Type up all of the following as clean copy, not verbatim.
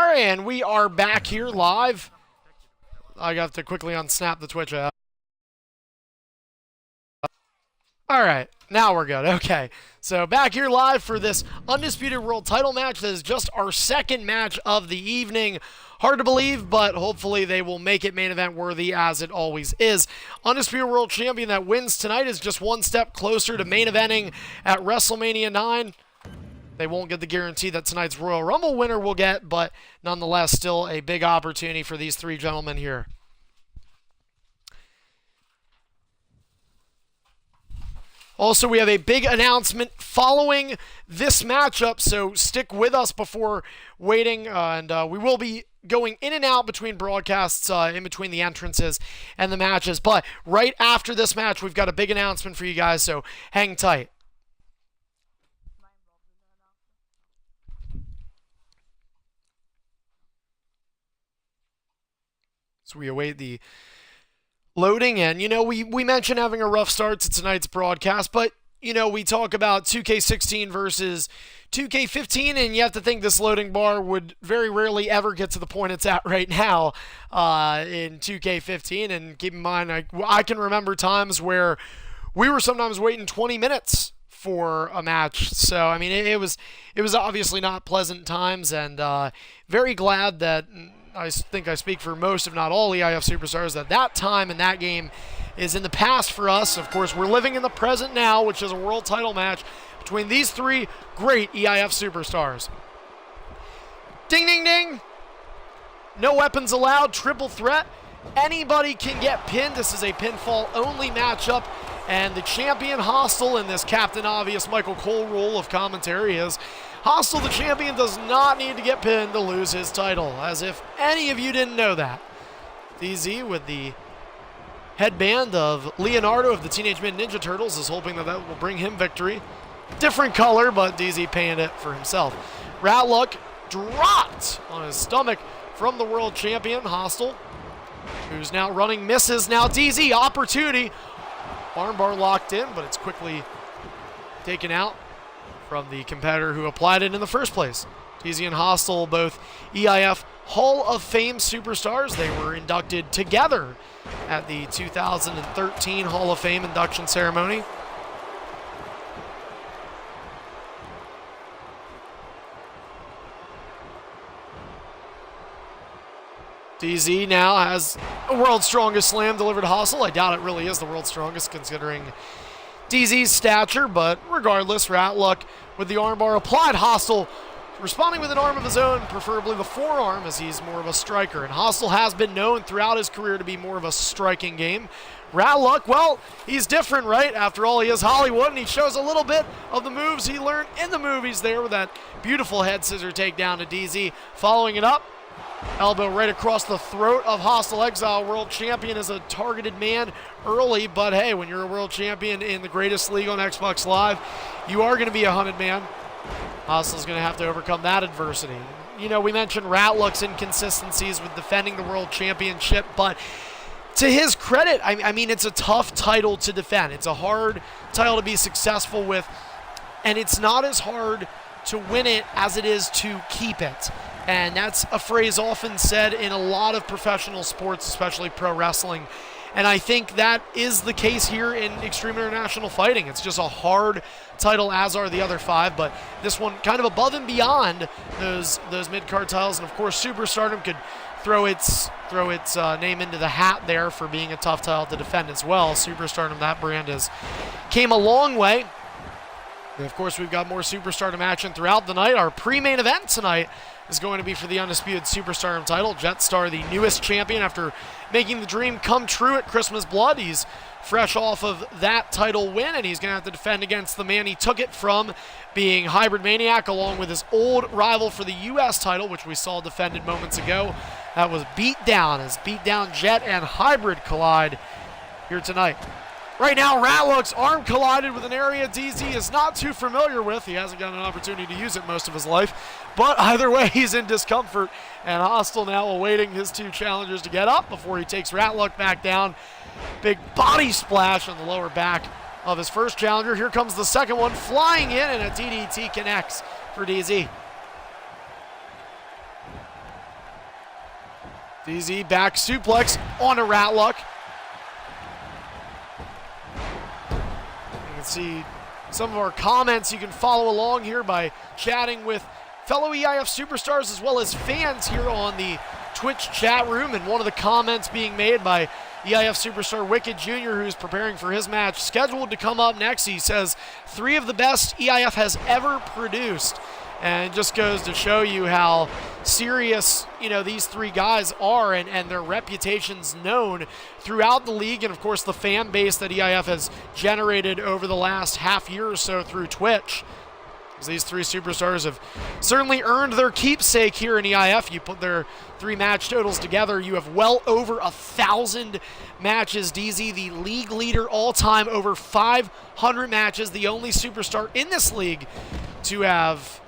All right, and we are back here live. I got to quickly unsnap the Twitch app. All right, now we're good. Okay, so back here live for this Undisputed World title match. That is just our second match of the evening. Hard to believe, but hopefully they will make it main event worthy, as it always is. Undisputed World Champion that wins tonight is just one step closer to main eventing at WrestleMania 9. They won't get the guarantee that tonight's Royal Rumble winner will get, but nonetheless, still a big opportunity for these three gentlemen here. Also, we have a big announcement following this matchup, so stick with us before waiting, and we will be going in and out between broadcasts, in between the entrances and the matches. But right after this match, we've got a big announcement for you guys, so hang tight. So we await the loading, and, we mentioned having a rough start to tonight's broadcast, but, we talk about 2K16 versus 2K15, and you have to think this loading bar would very rarely ever get to the point it's at right now in 2K15, and keep in mind, I can remember times where we were sometimes waiting 20 minutes for a match, so, I mean, it was obviously not pleasant times, and very glad that I think I speak for most, if not all, EIF superstars, that time in that game is in the past for us. Of course, we're living in the present now, which is a world title match between these three great EIF superstars. Ding, ding, ding. No weapons allowed, triple threat. Anybody can get pinned. This is a pinfall-only matchup, and the champion Hostile in this Captain Obvious Michael Cole role of commentary is Hostile, the champion, does not need to get pinned to lose his title, as if any of you didn't know that. DZ with the headband of Leonardo of the Teenage Mutant Ninja Turtles is hoping that will bring him victory. Different color, but DZ paying it for himself. Ratluck dropped on his stomach from the world champion, Hostile, who's now running, misses. Now DZ, opportunity. Armbar locked in, but it's quickly taken out from the competitor who applied it in the first place. DZ and Hostile, both EIF Hall of Fame superstars. They were inducted together at the 2013 Hall of Fame induction ceremony. DZ now has a world's strongest slam delivered to Hostile. I doubt it really is the world's strongest considering DZ's stature, but regardless, Ratluck with the armbar applied. Hostile responding with an arm of his own, preferably the forearm, as he's more of a striker. And Hostile has been known throughout his career to be more of a striking game. Ratluck, well, he's different, right? After all, he is Hollywood, and he shows a little bit of the moves he learned in the movies there with that beautiful head scissor takedown to DZ. Following it up, elbow right across the throat of Hostile Exile. World champion is a targeted man early, but hey, when you're a world champion in the greatest league on Xbox Live, you are going to be a hunted man. Hostile's going to have to overcome that adversity. We mentioned Ratluck's inconsistencies with defending the world championship, but to his credit, I mean, it's a tough title to defend. It's a hard title to be successful with, and it's not as hard to win it as it is to keep it. And that's a phrase often said in a lot of professional sports, especially pro wrestling. And I think that is the case here in Extreme International Fighting. It's just a hard title, as are the other five, but this one kind of above and beyond those mid-card titles. And of course, Superstardom could throw its name into the hat there for being a tough title to defend as well. Superstardom, that brand came a long way. And of course, we've got more Superstardom action throughout the night. Our pre-main event tonight is going to be for the Undisputed Superstardom title. Jetstar, the newest champion after making the dream come true at Christmas Blood. He's fresh off of that title win, and he's going to have to defend against the man he took it from, being Hybrid Maniac, along with his old rival for the U.S. title, which we saw defended moments ago. That was Beat Down, as Beat Down Jet and Hybrid collide here tonight. Right now, Ratluck's arm collided with an area DZ is not too familiar with. He hasn't gotten an opportunity to use it most of his life. But either way, he's in discomfort. And Hostile now awaiting his two challengers to get up before he takes Ratluck back down. Big body splash on the lower back of his first challenger. Here comes the second one, flying in, and a DDT connects for DZ. DZ back suplex onto Ratluck. You can see some of our comments. You can follow along here by chatting with fellow EIF superstars as well as fans here on the Twitch chat room. And one of the comments being made by EIF superstar Wicked Jr., who's preparing for his match scheduled to come up next. He says, 3 of the best EIF has ever produced. And it just goes to show you how serious, these 3 guys are and their reputation's known throughout the league. And, of course, the fan base that EIF has generated over the last half year or so through Twitch. Because these 3 superstars have certainly earned their keepsake here in EIF. You put their 3 match totals together, you have well over 1,000 matches. DZ, the league leader all-time, over 500 matches. The only superstar in this league to have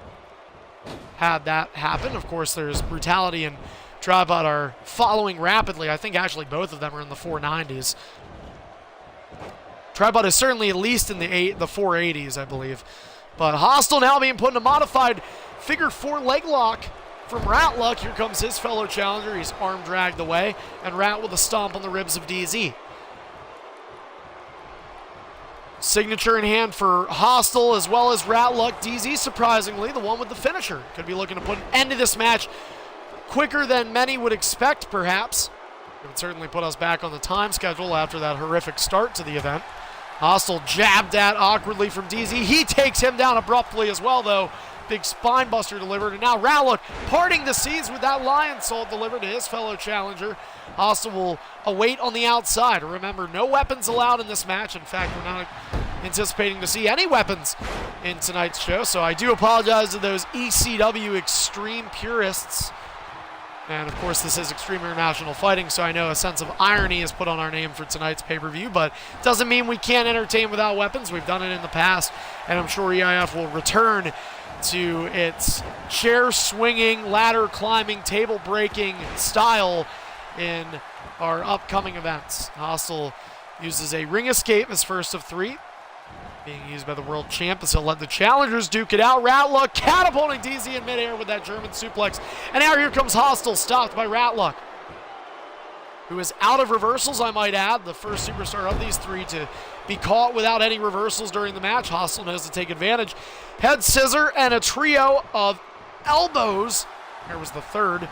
had that happen. Of course, there's Brutality and Tripod are following rapidly. I think actually both of them are in the 490s. Tripod is certainly at least in the 480s, I believe. But Hostile now being put in a modified figure 4 leg lock from Ratluck. Here comes his fellow challenger. He's arm dragged away, and Rat with a stomp on the ribs of DZ. Signature in hand for Hostile as well as Ratluck. DZ, surprisingly, the one with the finisher. Could be looking to put an end to this match quicker than many would expect, perhaps. It would certainly put us back on the time schedule after that horrific start to the event. Hostile jabbed at awkwardly from DZ. He takes him down abruptly as well, though. Big spine buster delivered. And now Ratluck parting the seas with that lion salt delivered to his fellow challenger. Hostile will await on the outside. Remember, no weapons allowed in this match. In fact, we're not anticipating to see any weapons in tonight's show. So I do apologize to those ECW extreme purists. And, of course, this is Extreme International Fighting, so I know a sense of irony is put on our name for tonight's pay-per-view, but it doesn't mean we can't entertain without weapons. We've done it in the past, and I'm sure EIF will return to its chair-swinging, ladder-climbing, table-breaking style in our upcoming events. Hostile uses a ring escape as first of 3, being used by the world champ as he'll let the challengers duke it out. Ratluck catapulting DZ in midair with that German suplex. And now here comes Hostile, stopped by Ratluck, who is out of reversals, I might add. The first superstar of these 3 to be caught without any reversals during the match. Hostile knows to take advantage. Head scissor and a trio of elbows. Here was the 3rd,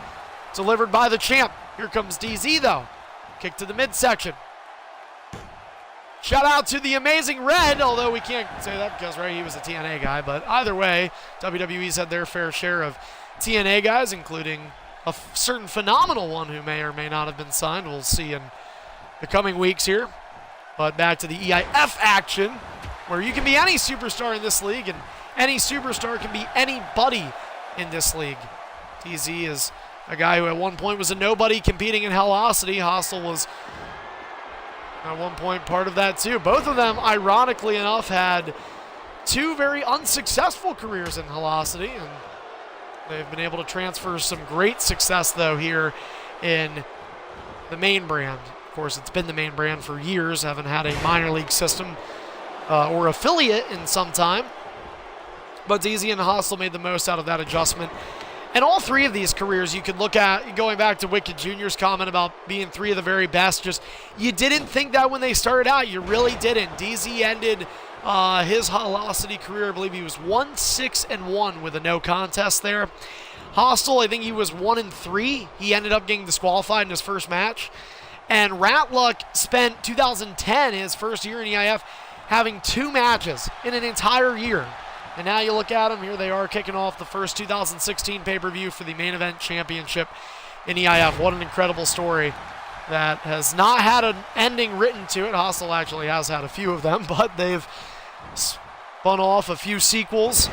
delivered by the champ. Here comes DZ, though. Kick to the midsection. Shout out to the Amazing Red, although we can't say that because, right, he was a TNA guy. But either way, WWE's had their fair share of TNA guys, including a certain phenomenal one who may or may not have been signed. We'll see in the coming weeks here. But back to the EIF action, where you can be any superstar in this league, and any superstar can be anybody in this league. DZ is a guy who at one point was a nobody competing in Hellocity. Hostile was at one point part of that too. Both of them, ironically enough, had 2 very unsuccessful careers in Hellocity, and they've been able to transfer some great success, though, here in the main brand. Of course, it's been the main brand for years, haven't had a minor league system or affiliate in some time. But DZ and Hostile made the most out of that adjustment. And all 3 of these careers you could look at, going back to Wicked Jr.'s comment about being 3 of the very best, just you didn't think that when they started out. You really didn't. DZ ended his Hellocity career, I believe he was 1-6-1 with a no contest there. Hostile, I think he was 1-3. He ended up getting disqualified in his first match. And Ratluck spent 2010, his first year in EIF, having 2 matches in an entire year. And now you look at them, here they are kicking off the first 2016 pay-per-view for the main event championship in EIF. What an incredible story that has not had an ending written to it. Hostile actually has had a few of them, but they've spun off a few sequels.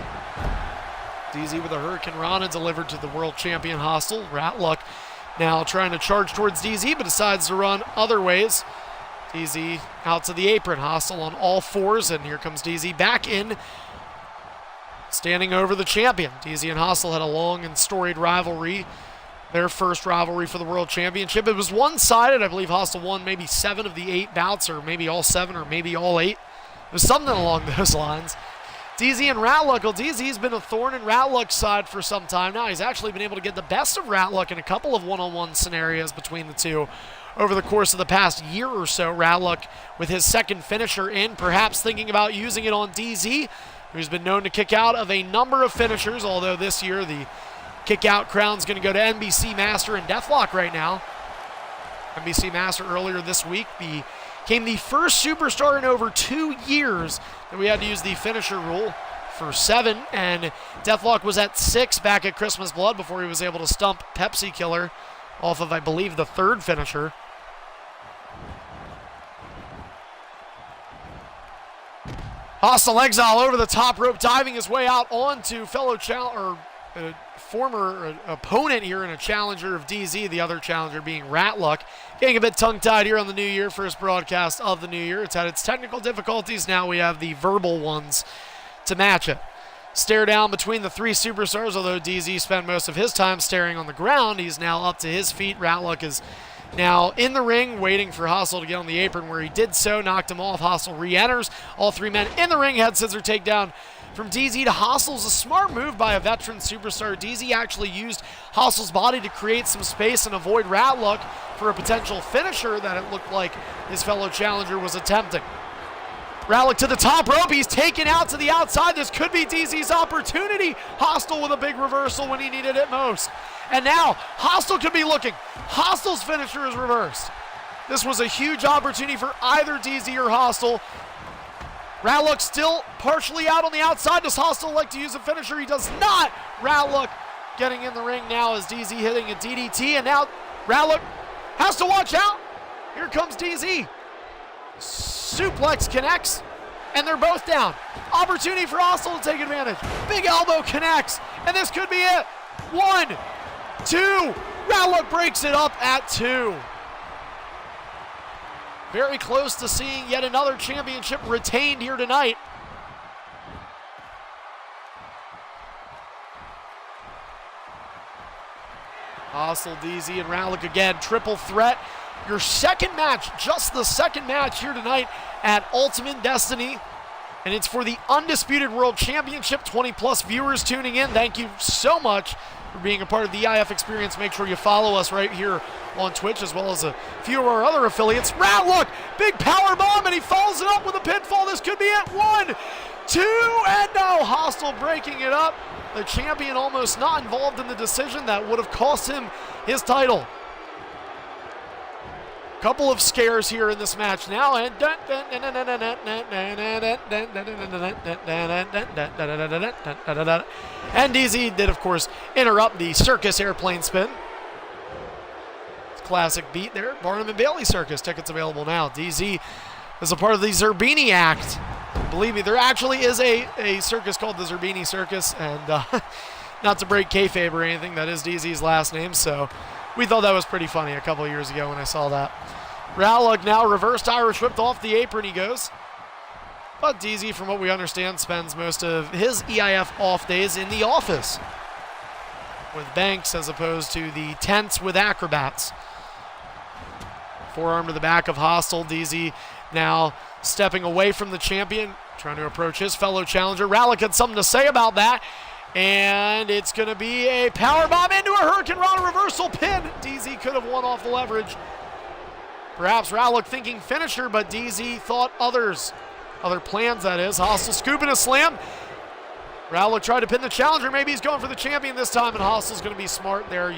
DZ with a Hurricane Rana delivered to the world champion Hostile. Ratluck now trying to charge towards DZ, but decides to run other ways. DZ out to the apron. Hostile on all 4s, and here comes DZ back in, standing over the champion. DZ and Hostile had a long and storied rivalry, their first rivalry for the World Championship. It was one-sided. I believe Hostile won maybe 7 of the 8 bouts, or maybe all 7, or maybe all 8. It was something along those lines. DZ and Ratluck. Well, DZ's been a thorn in Ratluck's side for some time now. He's actually been able to get the best of Ratluck in a couple of one-on-one scenarios between the two over the course of the past year or so. Ratluck with his second finisher in, perhaps thinking about using it on DZ, who's been known to kick out of a number of finishers, although this year the kick-out crown's going to go to NBC Master and Deathlock right now. NBC Master earlier this week became the first superstar in over 2 years that we had to use the finisher rule for 7, and Deathlock was at 6 back at Christmas Blood before he was able to stump Pepsi Killer off of, I believe, the 3rd finisher. Hostile Exile over the top rope, diving his way out onto former opponent here and a challenger of DZ, the other challenger being Ratluck. Getting a bit tongue-tied here on the New Year, first broadcast of the New Year. It's had its technical difficulties. Now we have the verbal ones to match it. Stare down between the 3 superstars, although DZ spent most of his time staring on the ground. He's now up to his feet. Ratluck is now in the ring, waiting for Hostile to get on the apron, where he did so, knocked him off. Hostile re-enters. All 3 men in the ring, head scissor takedown from DZ to Hostile's. A smart move by a veteran superstar. DZ actually used Hostile's body to create some space and avoid Ratluck for a potential finisher that it looked like his fellow challenger was attempting. Ratluck to the top rope. He's taken out to the outside. This could be DZ's opportunity. Hostile with a big reversal when he needed it most. And now Hostile could be looking. Hostile's finisher is reversed. This was a huge opportunity for either DZ or Hostile. Ratluck still partially out on the outside. Does Hostile like to use a finisher? He does not. Ratluck getting in the ring now as DZ hitting a DDT, and now Ratluck has to watch out. Here comes DZ. Suplex connects, and they're both down. Opportunity for Hostile to take advantage. Big elbow connects, and this could be it. 1, 2. Ratluck breaks it up at 2. Very close to seeing yet another championship retained here tonight. Hostile, DZ, and Ratluck again. Triple threat. Your second match, just the second match here tonight at Ultimate Destiny. And it's for the Undisputed World Championship. 20+ viewers tuning in. Thank you so much for being a part of the EIF experience. Make sure you follow us right here on Twitch, as well as a few of our other affiliates. Ratluck, big power bomb, and he follows it up with a pinfall. This could be it. 1, 2, and no. Hostile breaking it up. The champion almost not involved in the decision that would have cost him his title. Couple of scares here in this match now, and DZ did, of course, interrupt the circus airplane spin. Classic beat there. Barnum and Bailey Circus tickets available now. DZ is a part of the Zerbini Act. Believe me, there actually is a circus called the Zerbini Circus, and not to break kayfabe or anything, that is DZ's last name, so we thought that was pretty funny a couple of years ago when I saw that. Ratluck now reversed Irish whipped off the apron he goes. But DZ, from what we understand, spends most of his EIF off days in the office with banks as opposed to the tents with acrobats. Forearm to the back of Hostile. DZ now stepping away from the champion, trying to approach his fellow challenger. Ratluck had something to say about that. And it's going to be a powerbomb into a Hurricane Rana reversal pin. DZ could have won off the leverage. Perhaps Ratluck thinking finisher, but DZ thought other plans, that is. Hostile scooping a slam. Ratluck tried to pin the challenger. Maybe he's going for the champion this time, and Hostile's going to be smart there.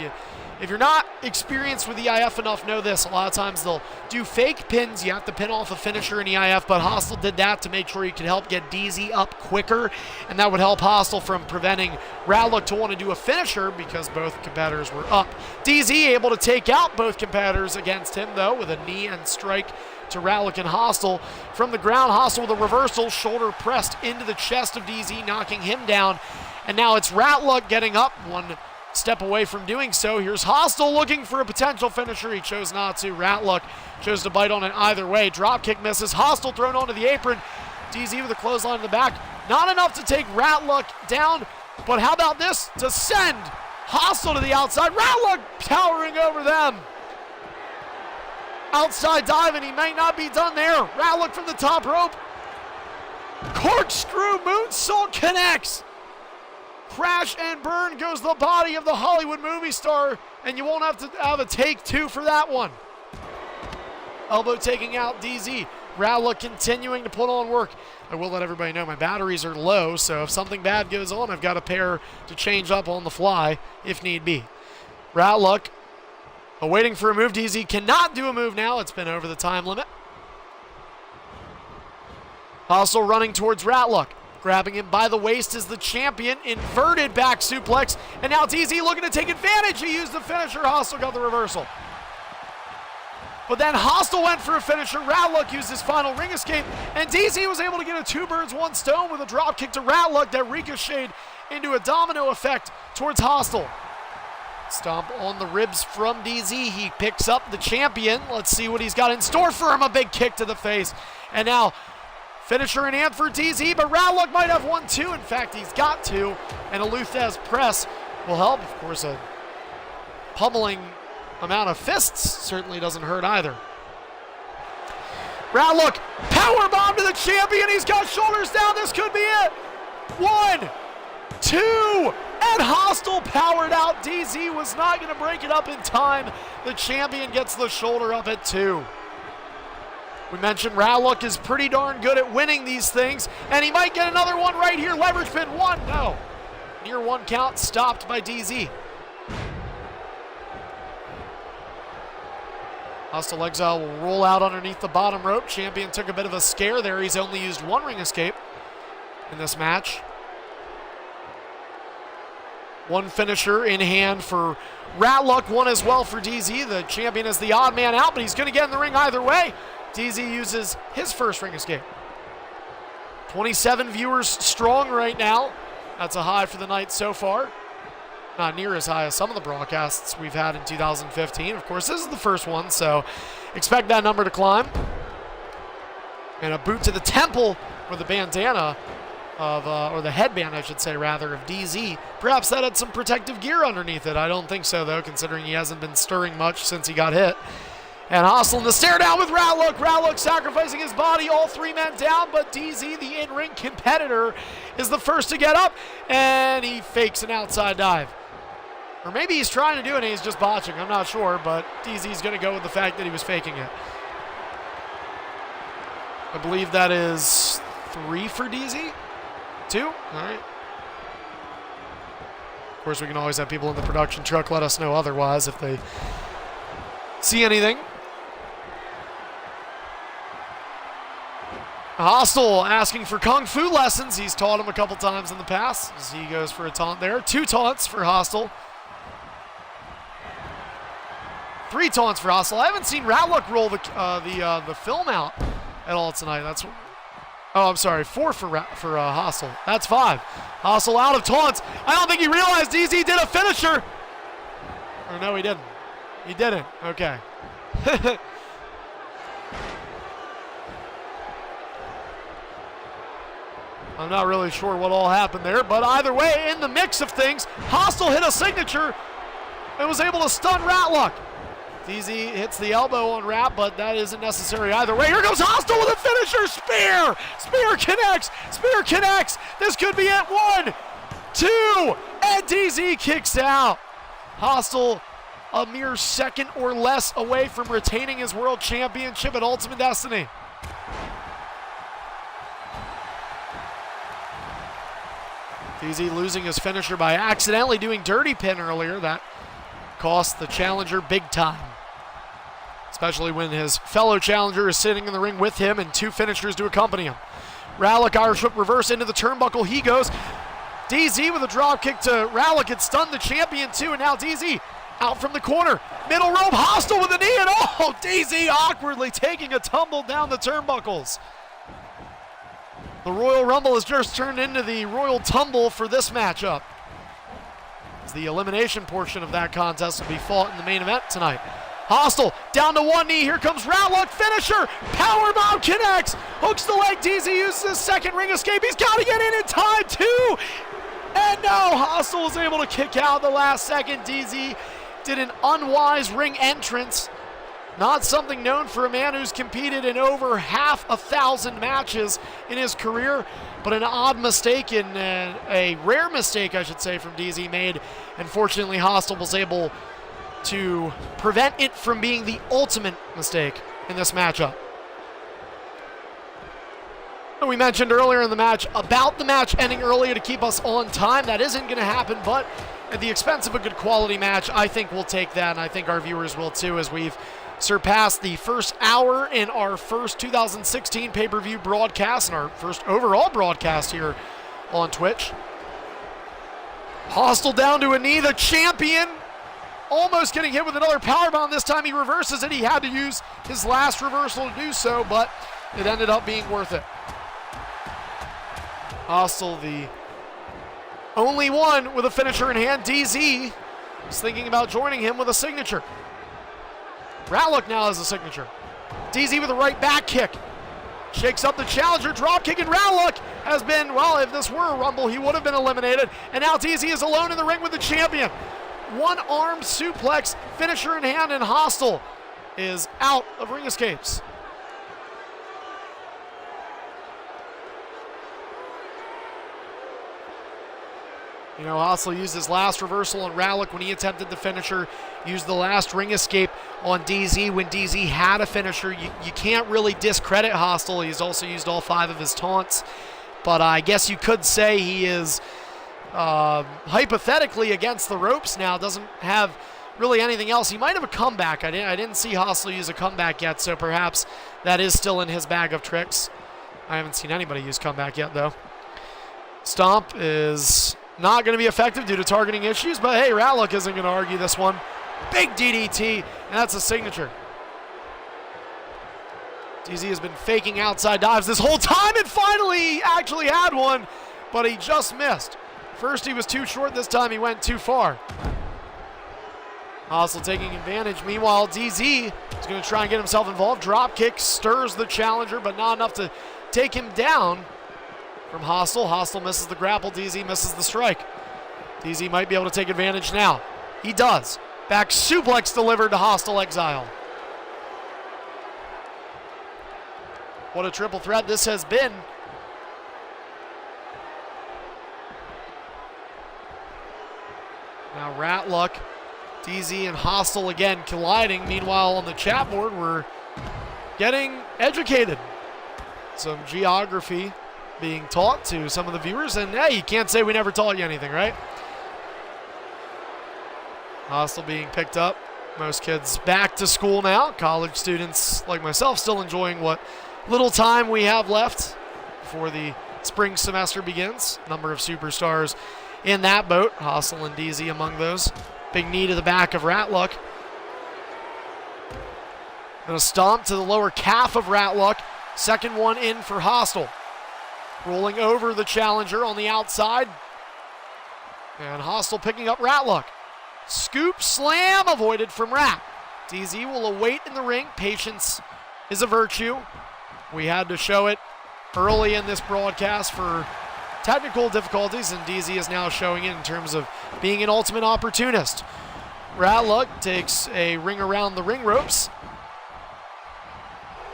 If you're not experienced with EIF enough, know this. A lot of times they'll do fake pins. You have to pin off a finisher in EIF, but Hostile did that to make sure he could help get DZ up quicker, and that would help Hostile from preventing Ratluck to want to do a finisher because both competitors were up. DZ able to take out both competitors against him, though, with a knee and strike to Ratluck and Hostile. From the ground, Hostile with a reversal, shoulder pressed into the chest of DZ, knocking him down. And now it's Ratluck getting up, one step away from doing so. Here's Hostile looking for a potential finisher. He chose not to. Ratluck chose to bite on it either way. Dropkick misses. Hostile thrown onto the apron. DZ with a clothesline in the back. Not enough to take Ratluck down, but how about this to send Hostile to the outside? Ratluck towering over them. Outside dive, and he might not be done there. Ratluck from the top rope. Corkscrew moonsault connects. Crash and burn goes the body of the Hollywood movie star, and you won't have to have a take two for that one. Elbow taking out DZ. Radlock continuing to put on work. I will let everybody know my batteries are low, so if something bad goes on, I've got a pair to change up on the fly if need be. Radlock awaiting for a move. DZ cannot do a move now. It's been over the time limit. Hostile running towards Radlock. Grabbing him by the waist is the champion. Inverted back suplex. And now DZ looking to take advantage. He used the finisher. Hostile got the reversal. But then Hostile went for a finisher. Radlock used his final ring escape. And DZ was able to get a two birds, one stone with a drop kick to Radlock that ricocheted into a domino effect towards Hostile. Stomp on the ribs from DZ. He picks up the champion. Let's see what he's got in store for him. A big kick to the face. And now finisher in hand for DZ, but Radlock might have one too. In fact, he's got two. And a Luthez press will help. Of course, a pummeling amount of fists certainly doesn't hurt either. Radlock, powerbomb to the champion. He's got shoulders down. This could be it. 1, 2, and Hostile powered out. DZ was not going to break it up in time. The champion gets the shoulder up at 2. We mentioned Radlock is pretty darn good at winning these things, and he might get another one right here. Leverage pin 1, no. Near 1 count, stopped by DZ. Hostile Exile will roll out underneath the bottom rope. Champion took a bit of a scare there. He's only used 1 ring escape in this match. 1 finisher in hand for Radlock, 1 as well for DZ. The champion is the odd man out, but he's going to get in the ring either way. DZ uses his first ring escape. 27 viewers strong right now. That's a high for the night so far. Not near as high as some of the broadcasts we've had in 2015. Of course, this is the first one, so expect that number to climb. And a boot to the temple with the bandana of, or the headband, I should say, rather, of DZ. Perhaps that had some protective gear underneath it. I don't think so, though, considering he hasn't been stirring much since he got hit. And Hostile in the stare down with Radlock. Radlock sacrificing his body, all 3 men down, but DZ, the in-ring competitor, is the first to get up, and he fakes an outside dive. Or maybe he's trying to do it and he's just botching. I'm not sure, but DZ's going to go with the fact that he was faking it. I believe that is 3 for DZ? 2? All right. Of course, we can always have people in the production truck let us know otherwise if they see anything. Hostile asking for Kung Fu lessons. He's taught him a couple times in the past as he goes for a taunt there. 2 taunts for Hostile. 3 taunts for Hostile. I haven't seen Radlock roll the film out at all tonight. That's, oh, I'm sorry, 4 for Hostile. That's 5. Hostile out of taunts. I don't think he realized DZ did a finisher. Or no, he didn't. He didn't. Okay. I'm not really sure what all happened there, but either way, in the mix of things, Hostile hit a signature and was able to stun Radlock. DZ hits the elbow on Rap, but that isn't necessary either way. Here goes Hostile with a finisher. Spear! Spear connects! Spear connects! This could be it. 1, 2, and DZ kicks out. Hostile a mere second or less away from retaining his world championship at Ultimate Destiny. DZ losing his finisher by accidentally doing dirty pin earlier. That cost the challenger big time. Especially when his fellow challenger is sitting in the ring with him and 2 finishers to accompany him. Radlock Irish whip reverse into the turnbuckle. He goes. DZ with a drop kick to Radlock. It stunned the champion too, and now DZ out from the corner. Middle rope, Hostile with a knee, and oh, DZ awkwardly taking a tumble down the turnbuckles. The Royal Rumble has just turned into the Royal Tumble for this matchup. As the elimination portion of that contest will be fought in the main event tonight. Hostile down to 1 knee. Here comes Radlock. Finisher. Powerbomb connects. Hooks the leg. DZ uses his second ring escape. He's got to get in time too. And no, Hostile was able to kick out the last second. DZ did an unwise ring entrance. Not something known for a man who's competed in over 1,000 matches in his career, but an odd mistake, and a rare mistake, I should say, from DZ made. And fortunately, Hostile was able to prevent it from being the ultimate mistake in this matchup. We mentioned earlier in the match about the match ending earlier to keep us on time. That isn't going to happen, but at the expense of a good quality match, I think we'll take that, and I think our viewers will too, as we've surpassed the first hour in our first 2016 pay-per-view broadcast and our first overall broadcast here on Twitch. Hostile down to a knee, the champion almost getting hit with another powerbomb. This time he reverses it. He had to use his last reversal to do so, but it ended up being worth it. Hostile, the only one with a finisher in hand. DZ is thinking about joining him with a signature. Ratlook now has a signature. DZ with a right back kick. Shakes up the challenger, drop kick, and Ratlook has been, well, if this were a Rumble, he would have been eliminated. And now DZ is alone in the ring with the champion. One-arm suplex, finisher in hand, and Hostile is out of ring escapes. You know, Hostile used his last reversal on Ratlook when he attempted the finisher, used the last ring escape on DZ when DZ had a finisher. You can't really discredit Hostile. He's also used all 5 of his taunts. But I guess you could say he is hypothetically against the ropes now, doesn't have really anything else. He might have a comeback. I didn't see Hostile use a comeback yet, so perhaps that is still in his bag of tricks. I haven't seen anybody use comeback yet, though. Stomp is not going to be effective due to targeting issues, but hey, Ratlook isn't going to argue this one. Big DDT, and that's a signature. DZ has been faking outside dives this whole time, and finally actually had one, but he just missed. First he was too short, this time he went too far. Hostile taking advantage. Meanwhile, DZ is going to try and get himself involved. Drop kick stirs the challenger, but not enough to take him down. From Hostile. Hostile misses the grapple. DZ misses the strike. DZ might be able to take advantage now. He does. Back suplex delivered to Hostile exile. What a triple threat this has been. Now Ratlook, DZ, and Hostile again colliding. Meanwhile, on the chat board, we're getting educated. Some geography being taught to some of the viewers, and hey, you can't say we never taught you anything, right? Hostile being picked up. Most kids back to school now. College students like myself still enjoying what little time we have left before the spring semester begins. Number of superstars in that boat. Hostile and DZ among those. Big knee to the back of Ratlook. And a stomp to the lower calf of Ratlook. Second one in for Hostile. Rolling over the challenger on the outside. And Hostile picking up Ratlook. Scoop slam avoided from Rat. DZ will await in the ring. Patience is a virtue. We had to show it early in this broadcast for technical difficulties, and DZ is now showing it in terms of being an ultimate opportunist. Ratlook takes a ring around the ring ropes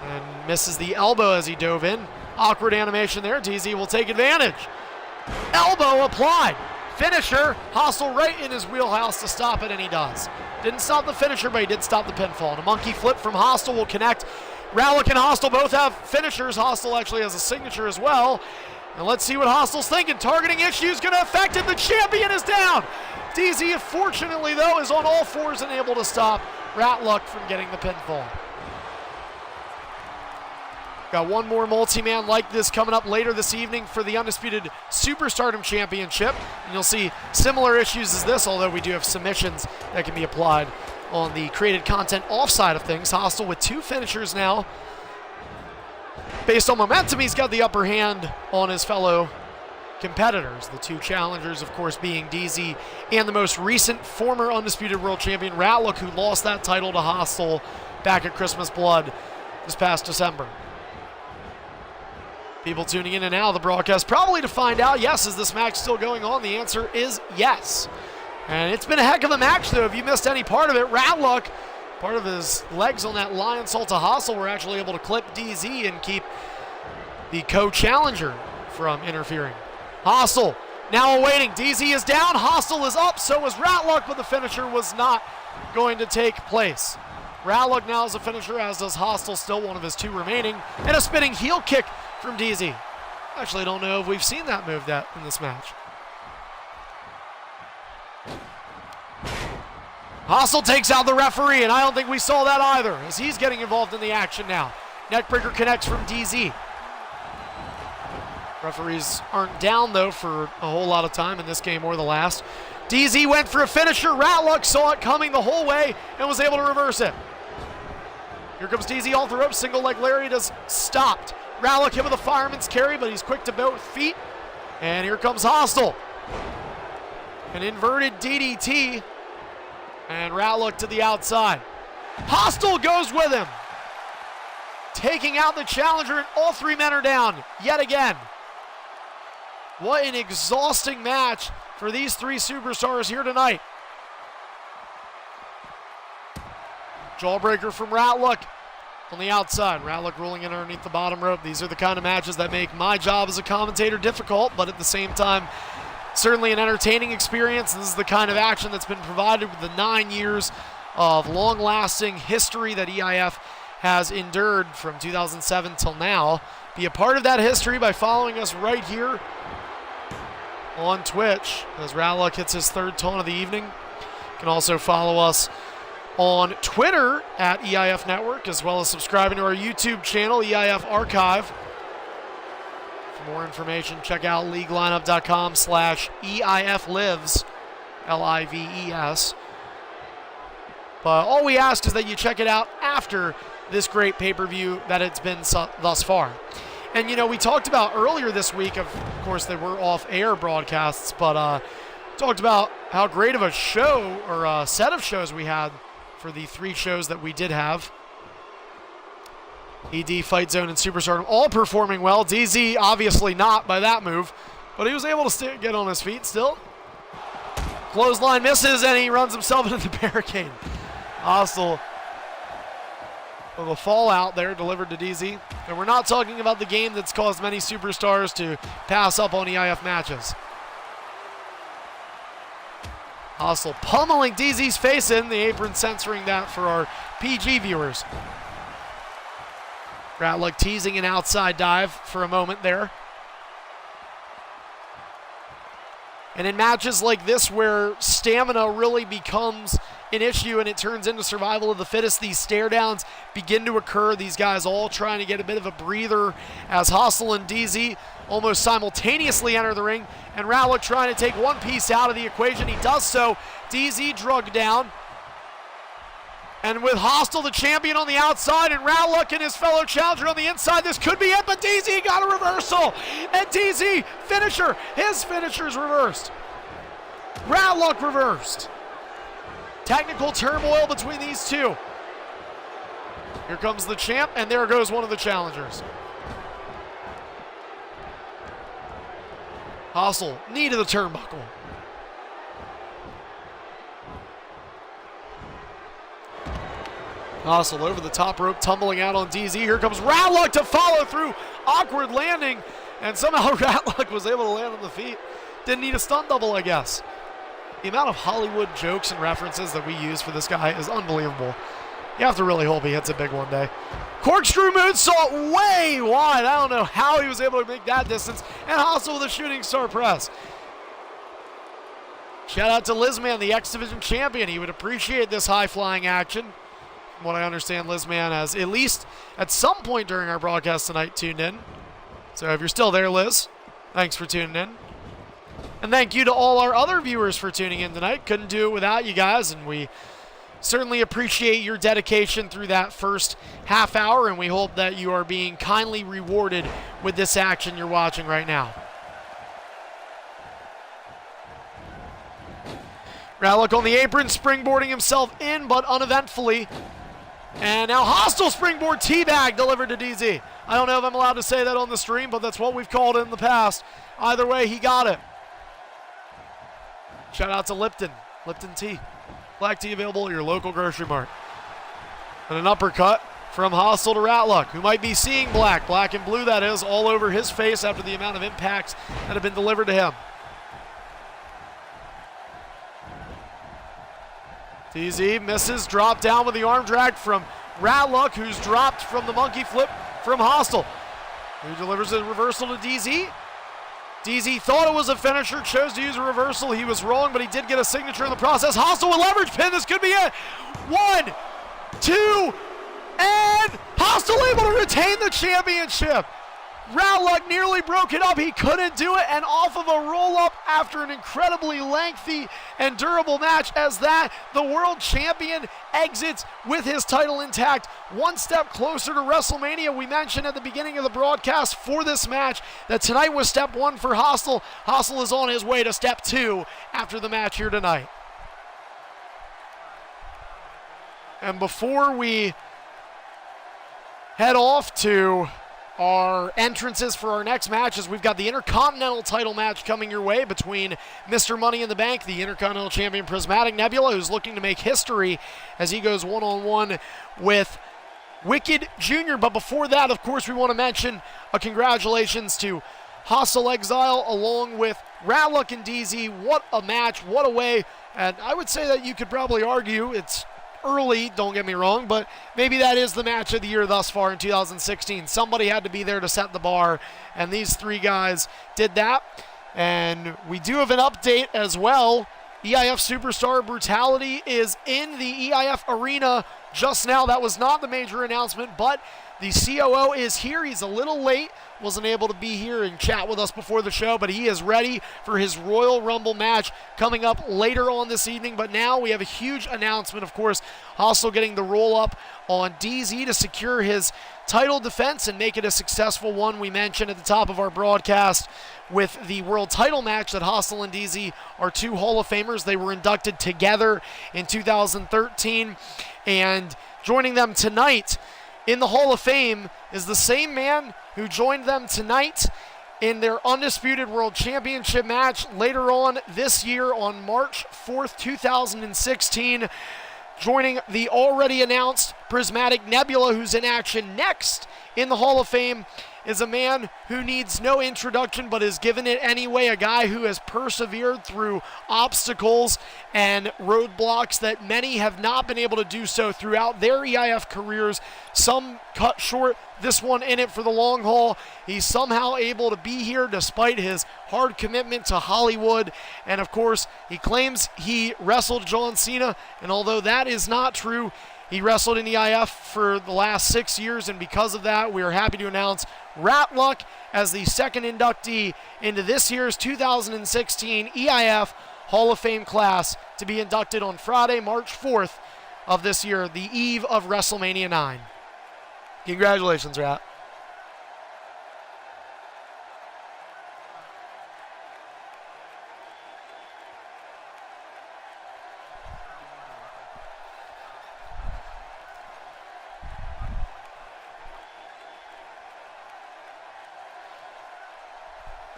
and misses the elbow as he dove in. Awkward animation there. DZ will take advantage. Elbow applied. Finisher. Hostile right in his wheelhouse to stop it, and he does. Didn't stop the finisher, but he did stop the pinfall. And a monkey flip from Hostile will connect. Ratlook and Hostile both have finishers. Hostile actually has a signature as well. And let's see what Hostile's thinking. Targeting issues going to affect it. The champion is down. DZ, fortunately, though, is on all fours and able to stop Ratlook from getting the pinfall. Got one more multi-man like this coming up later this evening for the Undisputed Superstardom Championship. And you'll see similar issues as this, although we do have submissions that can be applied on the created content offside of things. Hostile with 2 finishers now. Based on momentum, he's got the upper hand on his fellow competitors. The 2 challengers, of course, being DZ and the most recent former Undisputed World Champion, Ratlook, who lost that title to Hostile back at Christmas Blood this past December. People tuning in and out of the broadcast probably to find out, yes, is this match still going on? The answer is yes. And it's been a heck of a match, though. If you missed any part of it, Ratlook part of his legs on that lion salt to Hostile were actually able to clip DZ and keep the co-challenger from interfering. Hostile now awaiting. DZ is down. Hostile is up. So was Ratluck, but the finisher was not going to take place. Ratluck now has a finisher, as does Hostile, still one of his 2 remaining. And a spinning heel kick from DZ. Actually, don't know if we've seen that move yet in this match. Hostile takes out the referee, and I don't think we saw that either, as he's getting involved in the action now. Neckbreaker connects from DZ. Referees aren't down, though, for a whole lot of time in this game or the last. DZ went for a finisher. Ratluck saw it coming the whole way and was able to reverse it. Here comes DZ off the rope. Single leg lariat is stopped. Ratluck hit with a fireman's carry, but he's quick to both feet. And here comes Hostile. An inverted DDT. And Ratluck to the outside. Hostile goes with him, taking out the challenger, and all 3 men are down yet again. What an exhausting match for these 3 superstars here tonight. Jawbreaker from Ratluck on the outside. Ratluck rolling in underneath the bottom rope. These are the kind of matches that make my job as a commentator difficult, but at the same time, certainly an entertaining experience. This is the kind of action that's been provided with the 9 years of long-lasting history that EIF has endured from 2007 till now. Be a part of that history by following us right here on Twitch as Ratluck hits his 3rd taunt of the evening. You can also follow us on Twitter at EIF Network, as well as subscribing to our YouTube channel, EIF Archive. For more information, check out leaguelineup.com/EIFLives, Lives. But all we ask is that you check it out after this great pay-per-view that it's been thus far. And, you know, we talked about earlier this week, of course, they were off-air broadcasts, but talked about how great of a show or a set of shows we had for the 3 shows that we did have. ED, Fight Zone, and Superstardom all performing well. DZ obviously not by that move, but he was able to get on his feet still. Clothesline misses, and he runs himself into the barricade. Hostile with a fallout there delivered to DZ. And we're not talking about the game that's caused many superstars to pass up on EIF matches. Hostile pummeling DZ's face in, the apron censoring that for our PG viewers. Ratluck teasing an outside dive for a moment there. And in matches like this where stamina really becomes an issue and it turns into survival of the fittest, these stare downs begin to occur. These guys all trying to get a bit of a breather as Hostile and DZ almost simultaneously enter the ring, and Ratluck trying to take one piece out of the equation. He does so. DZ drugged down. And with Hostile, the champion, on the outside, and Ratluck and his fellow challenger on the inside, this could be it, but DZ got a reversal. And DZ, finisher, his finisher's reversed. Ratluck reversed. Technical turmoil between these 2. Here comes the champ, and there goes one of the challengers. Hostile, knee to the turnbuckle. Hostile over the top rope, tumbling out on DZ. Here comes Ratluck to follow through. Awkward landing, and somehow Ratluck was able to land on the feet. Didn't need a stunt double, I guess. The amount of Hollywood jokes and references that we use for this guy is unbelievable. You have to really hope he hits it big one day. Corkscrew moonsault way wide. I don't know how he was able to make that distance. And Hostile with a shooting star press. Shout out to Lizman, the X Division champion. He would appreciate this high-flying action. From what I understand, Lizman has, at least at some point during our broadcast tonight, tuned in. So if you're still there, Liz, thanks for tuning in. And thank you to all our other viewers for tuning in tonight. Couldn't do it without you guys, and we certainly appreciate your dedication through that first half hour, and we hope that you are being kindly rewarded with this action you're watching right now. Ratluck on the apron, springboarding himself in, but uneventfully. And now Hostile springboard teabag delivered to DZ. I don't know if I'm allowed to say that on the stream, but that's what we've called it in the past. Either way, he got it. Shout out to Lipton. Lipton Tea. Black tea available at your local grocery mart. And an uppercut from Hostile to Ratluck, who might be seeing black and blue that is, all over his face after the amount of impacts that have been delivered to him. DZ misses, drop down with the arm drag from Ratluck, who's dropped from the monkey flip from Hostile, who delivers a reversal to DZ. DZ thought it was a finisher, chose to use a reversal. He was wrong, but he did get a signature in the process. Hostile with leverage pin, this could be it. 1, 2, and Hostile able to retain the championship. Ratluck nearly broke it up. He couldn't do it, and off of a roll-up after an incredibly lengthy and durable match as that, the world champion exits with his title intact, one step closer to WrestleMania. We mentioned at the beginning of the broadcast for this match that tonight was step 1 for Hostile. Hostile is on his way to step 2 after the match here tonight. And before we head off to our entrances for our next matches, we've got the Intercontinental title match coming your way between Mr. Money in the Bank, the Intercontinental Champion Prismatic Nebula, who's looking to make history as he goes one-on-one with Wicked Jr. But before that, of course, we want to mention a congratulations to Hostile Exile along with Ratluck and DZ. What a match, what a way. And I would say that you could probably argue it's early, don't get me wrong, but maybe that is the match of the year thus far in 2016. Somebody had to be there to set the bar, and these three guys did that. And we do have an update as well. EIF Superstar Brutality is in the EIF Arena just now. That was not the major announcement, but the COO is here. He's a little late, wasn't able to be here and chat with us before the show, but he is ready for his Royal Rumble match coming up later on this evening. But now we have a huge announcement, of course. Hostile getting the roll up on DZ to secure his title defense and make it a successful one. We mentioned at the top of our broadcast with the world title match that Hostile and DZ are two Hall of Famers. They were inducted together in 2013, and joining them tonight in the Hall of Fame is the same man who joined them tonight in their Undisputed World Championship match later on this year on March 4th, 2016. Joining the already announced Prismatic Nebula, who's in action next in the Hall of Fame, is a man who needs no introduction but is given it anyway, a guy who has persevered through obstacles and roadblocks that many have not been able to do so throughout their EIF careers. Some cut short, this one in it for the long haul. He's somehow able to be here despite his hard commitment to Hollywood. And of course, he claims he wrestled John Cena, and although that is not true, he wrestled in EIF for the last 6 years, and because of that, we are happy to announce Ratluck as the second inductee into this year's 2016 EIF Hall of Fame class to be inducted on Friday, March 4th of this year, the eve of WrestleMania 9. Congratulations, Rat.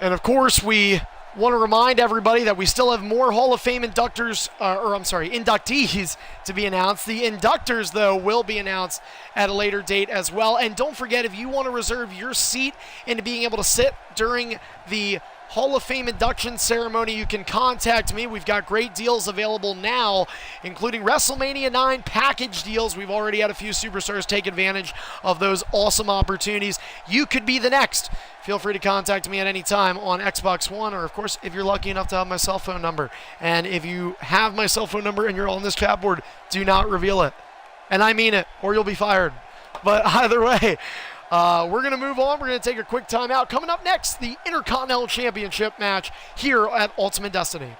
And of course, we want to remind everybody that we still have more Hall of Fame inductees to be announced. The inductors, though, will be announced at a later date as well. And don't forget, if you want to reserve your seat into being able to sit during the Hall of Fame induction ceremony, you can contact me. We've got great deals available now, including WrestleMania 9 package deals. We've already had a few superstars take advantage of those awesome opportunities. You could be the next. Feel free to contact me at any time on Xbox One, or of course, if you're lucky enough to have my cell phone number. And if you have my cell phone number and you're on this chat board, do not reveal it. And I mean it, or you'll be fired. But either way, we're going to move on. We're going to take a quick timeout. Coming up next, the Intercontinental Championship match here at Ultimate Destiny.